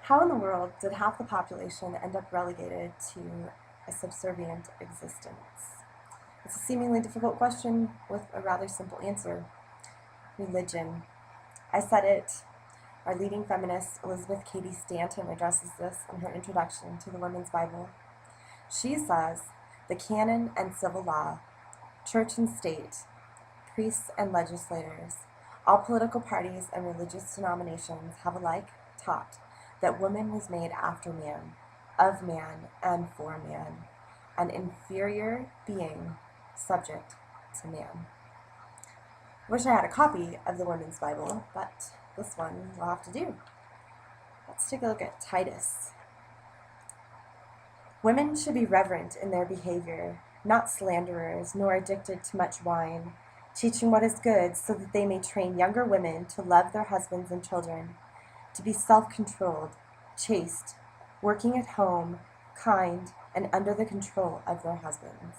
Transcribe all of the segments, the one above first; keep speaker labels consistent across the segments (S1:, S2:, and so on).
S1: How in the world did half the population end up relegated to a subservient existence? It's a seemingly difficult question with a rather simple answer. Religion. I said it. Our leading feminist, Elizabeth Cady Stanton, addresses this in her introduction to the Women's Bible. She says, the canon and civil law, church and state, priests and legislators, all political parties and religious denominations have alike taught that woman was made after man, of man, and for man, an inferior being subject to man. I wish I had a copy of the Women's Bible, but this one will have to do. Let's take a look at Titus. Women should be reverent in their behavior, not slanderers, nor addicted to much wine, teaching what is good, so that they may train younger women to love their husbands and children, to be self-controlled, chaste, working at home, kind, and under the control of their husbands.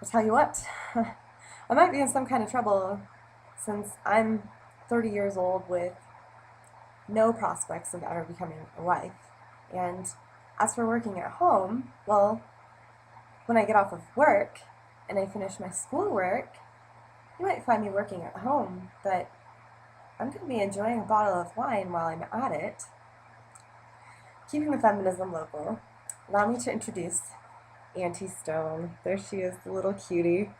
S1: I'll tell you what, I might be in some kind of trouble since I'm 30 years old with no prospects of ever becoming a wife. And as for working at home, well, when I get off of work and I finish my schoolwork, you might find me working at home, but I'm going to be enjoying a bottle of wine while I'm at it. Keeping the feminism local, allow me to introduce Auntie Stone. There she is, the little cutie.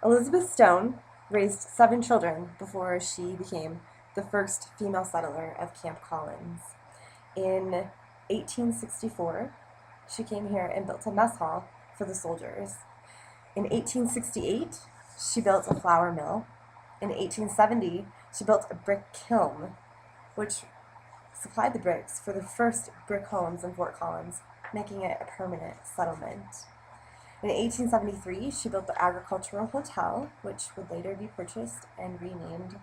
S1: Elizabeth Stone raised 7 children before she became the first female settler of Camp Collins. In 1864, she came here and built a mess hall for the soldiers. In 1868, she built a flour mill. In 1870, she built a brick kiln, which supplied the bricks for the first brick homes in Fort Collins, making it a permanent settlement. In 1873, she built the Agricultural Hotel, which would later be purchased and renamed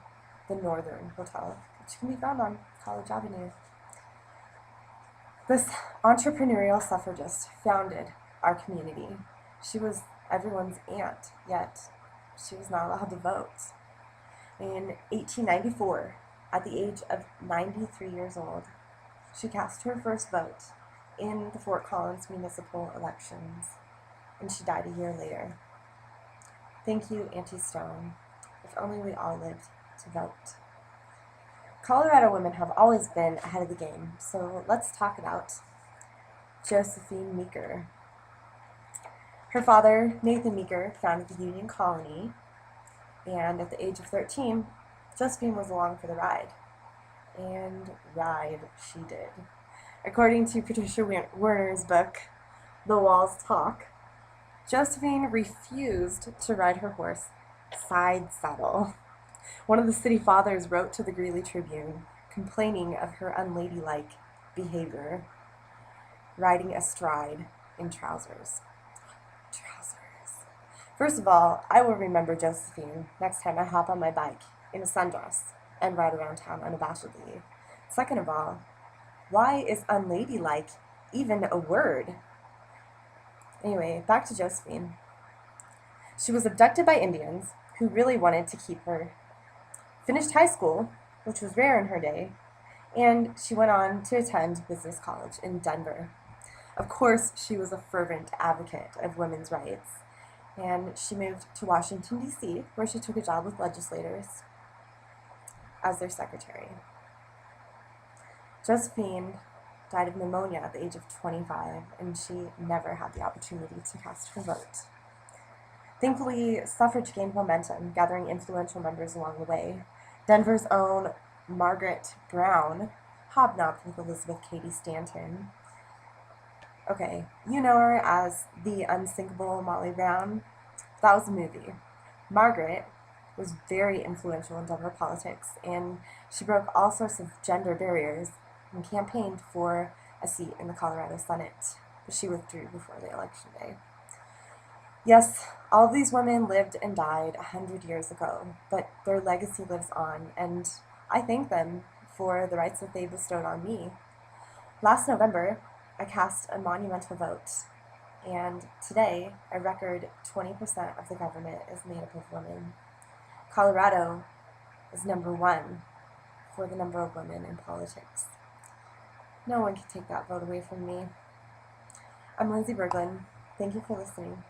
S1: the Northern Hotel, which can be found on College Avenue. This entrepreneurial suffragist founded our community. She was everyone's aunt, yet she was not allowed to vote. In 1894, at the age of 93 years old, she cast her first vote in the Fort Collins municipal elections, and she died a year later. Thank you, Auntie Stone. If only we all lived to vote. Colorado women have always been ahead of the game, so let's talk about Josephine Meeker. Her father, Nathan Meeker, founded the Union Colony, and at the age of 13, Josephine was along for the ride. And ride she did. According to Patricia Werner's book, The Walls Talk, Josephine refused to ride her horse side saddle. One of the city fathers wrote to the Greeley Tribune, complaining of her unladylike behavior, riding astride in trousers. First of all, I will remember Josephine next time I hop on my bike in a sundress and ride around town unabashedly. Second of all, why is unladylike even a word? Anyway, back to Josephine. She was abducted by Indians who really wanted to keep her, finished high school, which was rare in her day, and she went on to attend business college in Denver. Of course, she was a fervent advocate of women's rights, and she moved to Washington, D.C., where she took a job with legislators as their secretary. Josephine died of pneumonia at the age of 25, and she never had the opportunity to cast her vote. Thankfully, suffrage gained momentum, gathering influential members along the way. Denver's own Margaret Brown hobnobbed with Elizabeth Cady Stanton. Okay, you know her as the unsinkable Molly Brown. That was a movie. Margaret was very influential in Denver politics, and she broke all sorts of gender barriers and campaigned for a seat in the Colorado Senate, but she withdrew before the election day. Yes, all of these women lived and died 100 years ago, but their legacy lives on, and I thank them for the rights that they bestowed on me. Last November, I cast a monumental vote, and today, a record 20% of the government is made up of women. Colorado is number 1 for the number of women in politics. No one can take that vote away from me. I'm Lindsay Berglund. Thank you for listening.